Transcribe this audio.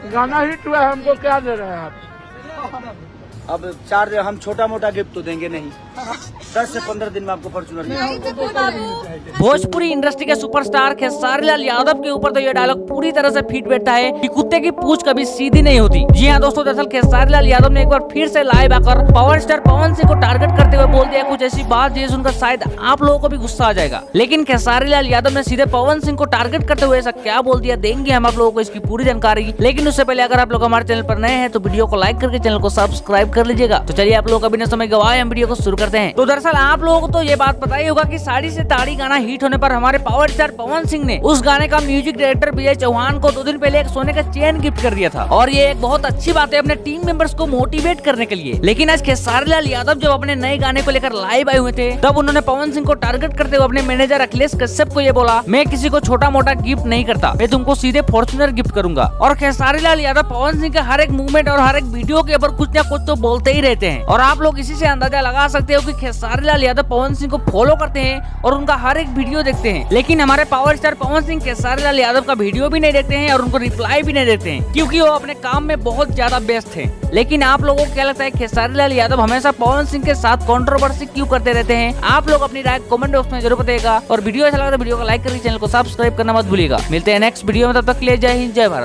गाना हिट हुआ है, हमको क्या दे रहे हैं आप? अब 4 हम छोटा मोटा गिफ्ट तो देंगे नहीं, 10 से 15 दिन में आपको फॉर्च्यूनर। भोजपुरी इंडस्ट्री के सुपरस्टार खेसारी लाल यादव के ऊपर तो ये डायलॉग पूरी तरह से फिट बैठता है कि कुत्ते की पूंछ कभी सीधी नहीं होती। जी हाँ दोस्तों, दरअसल खेसारी लाल यादव ने एक बार फिर से लाइव आकर पावर स्टार पवन सिंह को टारगेट करते हुए बोल दिया कुछ ऐसी बात जिसे सुनकर शायद आप लोगों को भी गुस्सा आ जाएगा। लेकिन खेसारी लाल यादव ने सीधे पवन सिंह को टारगेट करते हुए ऐसा क्या बोल दिया, देंगे हम आप लोगों को इसकी पूरी जानकारी। लेकिन उससे पहले अगर आप लोग हमारे चैनल पर नए हैं तो वीडियो को लाइक करके चैनल को सब्सक्राइब कर लीजिएगा। तो चलिए आप लोग बिना समय गवाए हम वीडियो को शुरू करते हैं। तो दरअसल आप लोगों को तो ये बात पता ही होगा कि साड़ी से ताड़ी गाना हिट होने पर हमारे पावर स्टार पवन सिंह ने उस गाने का म्यूजिक डायरेक्टर विजय चौहान को 2 दिन पहले एक सोने का चेन गिफ्ट कर दिया था। और ये एक बहुत अच्छी बात है अपने टीम मेंबर्स को मोटिवेट करने के लिए। लेकिन आज खेसारी लाल यादव जब अपने नए गाने को लेकर लाइव आए हुए थे तब उन्होंने पवन सिंह को टारगेट करते हुए अपने मैनेजर अखिलेश कश्यप को ये बोला, मैं किसी को छोटा मोटा गिफ्ट नहीं करता, मैं तुमको सीधे फॉर्च्यूनर गिफ्ट करूंगा। और खेसारी लाल यादव पवन सिंह के हर एक मूवमेंट और हर एक वीडियो के ऊपर कुछ न कुछ तो बोलते ही रहते हैं। और आप लोग इसी से अंदाजा लगा सकते हो कि खेसारी लाल यादव पवन सिंह को फॉलो करते हैं और उनका हर एक वीडियो देखते हैं। लेकिन हमारे पावर स्टार पवन सिंह खेसारी लाल यादव का वीडियो भी नहीं देखते हैं और उनको रिप्लाई भी नहीं देते हैं, क्योंकि वो अपने काम में बहुत ज्यादा व्यस्त हैं। लेकिन आप लोगों को क्या लगता है, खेसारी लाल यादव हमेशा पवन सिंह के साथ कंट्रोवर्सी क्यों करते रहते हैं? आप लोग अपनी राय कमेंट बॉक्स में जरूर बताइएगा। और वीडियो अच्छा लगा तो वीडियो को लाइक करके चैनल को सब्सक्राइब करना मत भूलिएगा। मिलते हैं नेक्स्ट वीडियो में, तब तक के लिए जय हिंद जय भारत।